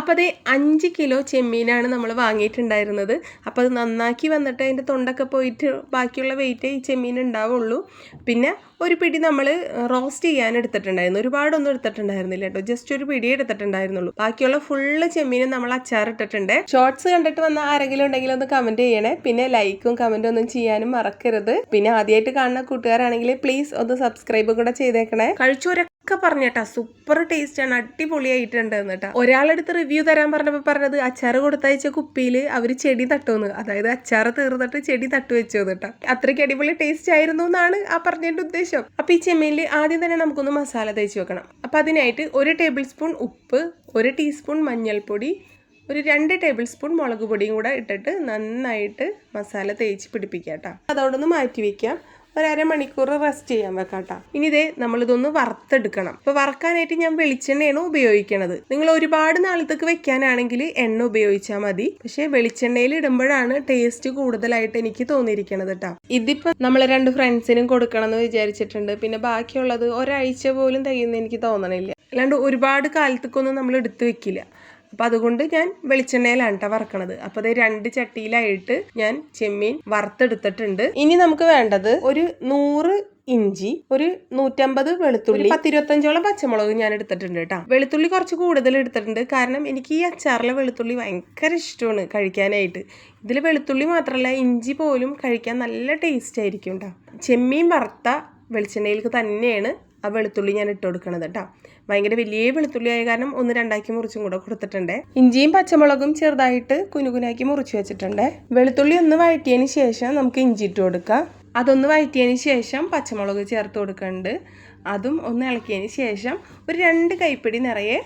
അപ്പോൾ അതേ 5 കിലോ ചെമ്മീനാണ് നമ്മൾ വാങ്ങിയിട്ടുണ്ടായിരുന്നത്. അപ്പോൾ അത് നന്നാക്കി വന്നിട്ട് അതിൻ്റെ തൊണ്ടൊക്കെ പോയിട്ട് ബാക്കിയുള്ള വെയിറ്റ് ഈ ചെമ്മീൻ ഉണ്ടാവുള്ളൂ. പിന്നെ ഒരു പിടി നമ്മൾ റോസ്റ്റ് ചെയ്യാൻ എടുത്തിട്ടുണ്ടായിരുന്നു. ഒരുപാടൊന്നും എടുത്തിട്ടുണ്ടായിരുന്നില്ല കേട്ടോ, ജസ്റ്റ് ഒരു പിടി എടുത്തിട്ടുണ്ടായിരുന്നുള്ളൂ. ബാക്കിയുള്ള ഫുള്ള് ചെമ്മീനും നമ്മൾ അച്ചാറിട്ടിട്ടുണ്ട്. ഷോർട്സ് കണ്ടിട്ട് വന്ന ആരെങ്കിലും ഉണ്ടെങ്കിൽ ഒന്ന് കമൻറ്റ് ചെയ്യണേ. പിന്നെ ലൈക്കും കമൻറ്റും ഒന്നും ചെയ്യാനും മറക്കരുത്. പിന്നെ ആദ്യമായിട്ട് കാണുന്ന കൂട്ടുകാരാണെങ്കിൽ പ്ലീസ് ഒന്ന് സബ്സ്ക്രൈബും കൂടെ ചെയ്തേക്കണേ. കഴിച്ചവരൊക്കെ പറഞ്ഞേട്ടാ സൂപ്പർ ടേസ്റ്റാണ്, അടിപൊളിയായിട്ടുണ്ട് എന്നിട്ടാ. ഒരാളെടുത്ത് റിവ്യൂ തരാൻ പറഞ്ഞപ്പോൾ പറഞ്ഞത് അച്ചാറ് കൊടുത്തയച്ച കുപ്പിയിൽ അവർ ചെടി തട്ടുമെന്ന്, അതായത് അച്ചാറ് തീർന്നിട്ട് ചെടി തട്ടു വെച്ചു കേട്ടോ. അത്രയ്ക്ക് അടിപൊളി ടേസ്റ്റ് ആയിരുന്നു എന്നാണ് ആ പറഞ്ഞതിൻ്റെ ഉദ്ദേശം. അപ്പോൾ ഈ ചെമ്മീനിൽ ആദ്യം തന്നെ നമുക്കൊന്ന് മസാല തേച്ച് വെക്കണം. അപ്പോൾ അതിനായിട്ട് 1 ടേബിൾ സ്പൂൺ ഉപ്പ്, 1 ടീസ്പൂൺ മഞ്ഞൾപ്പൊടി, ഒരു 2 ടേബിൾ സ്പൂൺ മുളക് പൊടിയും കൂടെ ഇട്ടിട്ട് നന്നായിട്ട് മസാല തേച്ച് പിടിപ്പിക്കാം കേട്ടോ. അതോടൊന്ന് മാറ്റി വയ്ക്കാം. ഒരു അരമണിക്കൂർ റെസ്റ്റ് ചെയ്യാൻ വെക്കാം കേട്ടോ. ഇനി ഇതേ നമ്മളിതൊന്ന് വറുത്തെടുക്കണം. അപ്പോൾ വറക്കാനായിട്ട് ഞാൻ വെളിച്ചെണ്ണയാണ് ഉപയോഗിക്കണത്. നിങ്ങൾ ഒരുപാട് നാളത്തേക്ക് വെക്കാനാണെങ്കിൽ എണ്ണ ഉപയോഗിച്ചാൽ മതി. പക്ഷേ വെളിച്ചെണ്ണയിൽ ഇടുമ്പോഴാണ് ടേസ്റ്റ് കൂടുതലായിട്ട് എനിക്ക് തോന്നിയിരിക്കണത് കേട്ടോ. ഇതിപ്പോൾ നമ്മൾ 2 ഫ്രണ്ട്സിനും കൊടുക്കണം എന്ന് വിചാരിച്ചിട്ടുണ്ട്. പിന്നെ ബാക്കിയുള്ളത് ഒരാഴ്ച പോലും തികയുന്ന എനിക്ക് തോന്നണില്ല. അല്ലാണ്ട് ഒരുപാട് കാലത്തേക്കൊന്നും നമ്മൾ എടുത്ത് വെക്കില്ല. അപ്പോൾ അതുകൊണ്ട് ഞാൻ വെളിച്ചെണ്ണയിലാണ് കേട്ടോ വറക്കണത്. അപ്പോൾ അത് 2 ചട്ടിയിലായിട്ട് ഞാൻ ചെമ്മീൻ വറുത്തെടുത്തിട്ടുണ്ട്. ഇനി നമുക്ക് വേണ്ടത് ഒരു 100 ഇഞ്ചി, ഒരു 150 വെളുത്തുള്ളി, 10-25ഓളം പച്ചമുളക് ഞാൻ എടുത്തിട്ടുണ്ട് കേട്ടോ. വെളുത്തുള്ളി കുറച്ച് കൂടുതൽ എടുത്തിട്ടുണ്ട്, കാരണം എനിക്ക് ഈ അച്ചാറിലെ വെളുത്തുള്ളി ഭയങ്കര ഇഷ്ടമാണ് കഴിക്കാനായിട്ട്. ഇതിൽ വെളുത്തുള്ളി മാത്രമല്ല ഇഞ്ചി പോലും കഴിക്കാൻ നല്ല ടേസ്റ്റ് ആയിരിക്കും കേട്ടോ. ചെമ്മീൻ വറുത്ത വെളിച്ചെണ്ണയിലേക്ക് തന്നെയാണ് ആ വെളുത്തുള്ളി ഞാൻ ഇട്ട് കൊടുക്കണത് കേട്ടോ. ഭയങ്കര വലിയ വെളുത്തുള്ളി ആയ കാരണം 1-2 മുറിച്ചും കൂടെ കൊടുത്തിട്ടുണ്ട്. ഇഞ്ചിയും പച്ചമുളകും ചെറുതായിട്ട് കുനുകുനാക്കി മുറിച്ച് വെച്ചിട്ടുണ്ട്. വെളുത്തുള്ളി ഒന്ന് വഴറ്റിയതിന് ശേഷം നമുക്ക് ഇഞ്ചി ഇട്ട് കൊടുക്കാം. അതൊന്ന് വഴറ്റിയതിന് ശേഷം പച്ചമുളക് ചേർത്ത് കൊടുക്കുന്നുണ്ട്. അതും ഒന്ന് ഇളക്കിയതിന് ശേഷം ഒരു 2 കൈപ്പിടി നിറയെ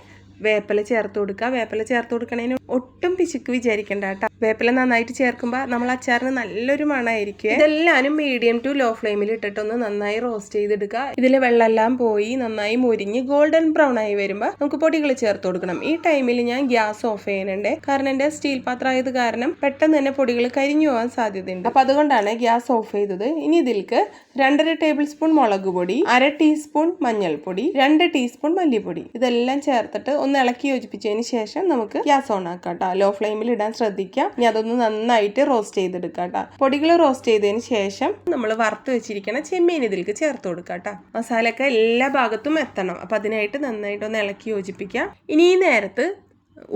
വേപ്പില ചേർത്ത് കൊടുക്കുക. വേപ്പില ചേർത്ത് കൊടുക്കണതിന് ഒട്ടും പിശുക്ക് വിചാരിക്കണ്ട കേട്ടോ. വേപ്പില നന്നായിട്ട് ചേർക്കുമ്പോൾ നമ്മൾ അച്ചാറിന് നല്ലൊരു മണമായിരിക്കും. ഇതെല്ലാനും മീഡിയം ടു ലോ ഫ്ലെയിമിൽ ഇട്ടിട്ടൊന്ന് നന്നായി റോസ്റ്റ് ചെയ്തെടുക്കുക. ഇതിലെ വെള്ളമെല്ലാം പോയി നന്നായി മുരിഞ്ഞ് ഗോൾഡൻ ബ്രൗൺ ആയി വരുമ്പോൾ നമുക്ക് പൊടികൾ ചേർത്ത് കൊടുക്കണം. ഈ ടൈമിൽ ഞാൻ ഗ്യാസ് ഓഫ് ചെയ്യുന്നുണ്ട്, കാരണം എൻ്റെ സ്റ്റീൽ പാത്രം ആയത് കാരണം പെട്ടെന്ന് തന്നെ പൊടികൾ കരിഞ്ഞു പോകാൻ സാധ്യതയുണ്ട്. അപ്പോൾ അതുകൊണ്ടാണ് ഗ്യാസ് ഓഫ് ചെയ്തത്. ഇനി ഇതിലേക്ക് 2.5 ടേബിൾ സ്പൂൺ മുളക് പൊടി, 1/2 ടീസ്പൂൺ മഞ്ഞൾപ്പൊടി, 2 ടീസ്പൂൺ മല്ലിപ്പൊടി ഇതെല്ലാം ചേർത്തിട്ട് ഒന്ന് ഇളക്കി യോജിപ്പിച്ചതിന് ശേഷം നമുക്ക് ഗ്യാസ് ഓൺ ആക്കാം കേട്ടോ. ലോ ഫ്ലെയിമിൽ ഇടാൻ ശ്രദ്ധിക്കാം. ഇനി അതൊന്ന് നന്നായിട്ട് റോസ്റ്റ് ചെയ്തെടുക്കാം കേട്ടോ. പൊടികൾ റോസ്റ്റ് ചെയ്തതിന് ശേഷം നമ്മൾ വറുത്ത് വെച്ചിരിക്കുന്ന ചെമ്മീൻ ഇതിലേക്ക് ചേർത്ത് കൊടുക്കാം കേട്ടോ. മസാലയൊക്കെ എല്ലാ ഭാഗത്തും എത്തണം. അപ്പം അതിനായിട്ട് നന്നായിട്ടൊന്ന് ഇളക്കി യോജിപ്പിക്കാം. ഇനി ഈ നേരത്ത്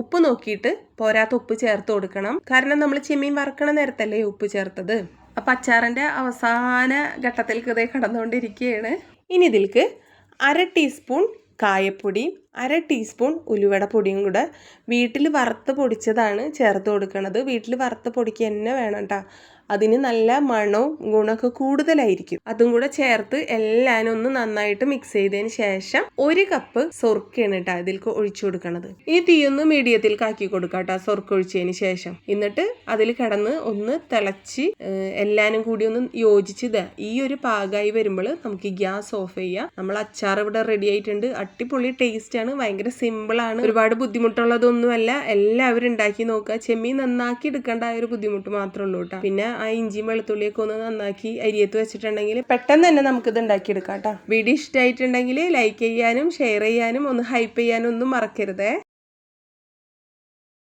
ഉപ്പ് നോക്കിയിട്ട് പോരാത്ത ഉപ്പ് ചേർത്ത് കൊടുക്കണം, കാരണം നമ്മൾ ചെമ്മീൻ വറക്കണ നേരത്തല്ലേ ഉപ്പ് ചേർത്തത്. അപ്പം അച്ചാറിൻ്റെ അവസാന ഘട്ടത്തിലേക്ക് ഇതേ കടന്നുകൊണ്ടിരിക്കുകയാണ്. ഇനി ഇതിലേക്ക് 1/2 ടീസ്പൂൺ കായപ്പൊടി, 1/2 ടീസ്പൂൺ ഉലുവയുടെ പൊടിയും കൂടെ വീട്ടിൽ വറുത്ത് പൊടിച്ചതാണ് ചേർത്ത് കൊടുക്കുന്നത്. വീട്ടിൽ വറുത്ത് പൊടിക്കുക തന്നെ വേണം കേട്ടോ. അതിന് നല്ല മണവും ഗുണമൊക്കെ കൂടുതലായിരിക്കും. അതും കൂടെ ചേർത്ത് എല്ലാനും ഒന്ന് നന്നായിട്ട് മിക്സ് ചെയ്തതിന് ശേഷം 1 കപ്പ് സൊർക്കയാണ് കേട്ടോ ഇതിലേക്ക് ഒഴിച്ചു കൊടുക്കണത്. ഈ തീയൊന്ന് മീഡിയത്തിലേക്ക് ആക്കി കൊടുക്കാം കേട്ടോ സൊർക്ക ഒഴിച്ചതിന് ശേഷം. എന്നിട്ട് അതിൽ കിടന്ന് ഒന്ന് തിളച്ച് എല്ലാനും കൂടി ഒന്ന് യോജിച്ച് ഈ ഒരു പാകമായി വരുമ്പോൾ നമുക്ക് ഗ്യാസ് ഓഫ് ചെയ്യാം. നമ്മൾ അച്ചാർ ഇവിടെ റെഡി ആയിട്ടുണ്ട്. അടിപൊളി ടേസ്റ്റ് ആണ്, ഭയങ്കര സിമ്പിളാണ്, ഒരുപാട് ബുദ്ധിമുട്ടുള്ളതൊന്നുമല്ല. എല്ലാവരും ഉണ്ടാക്കി നോക്കുക. ചെമ്മീൻ നന്നാക്കി എടുക്കേണ്ട ഒരു ബുദ്ധിമുട്ട് മാത്രമേ ഉള്ളൂ കേട്ടോ. പിന്നെ ആ ഇഞ്ചിയും വെളുത്തുള്ളിയൊക്കെ ഒന്ന് നന്നാക്കി അരിയത്ത് വെച്ചിട്ടുണ്ടെങ്കിൽ പെട്ടെന്ന് തന്നെ നമുക്കിത് ഉണ്ടാക്കിയെടുക്കാം കേട്ടോ. വീഡിയോ ഇഷ്ടമായിട്ടുണ്ടെങ്കിൽ ലൈക്ക് ചെയ്യാനും ഷെയർ ചെയ്യാനും ഒന്ന് ഹൈപ്പ് ചെയ്യാനും ഒന്നും മറക്കരുതേ.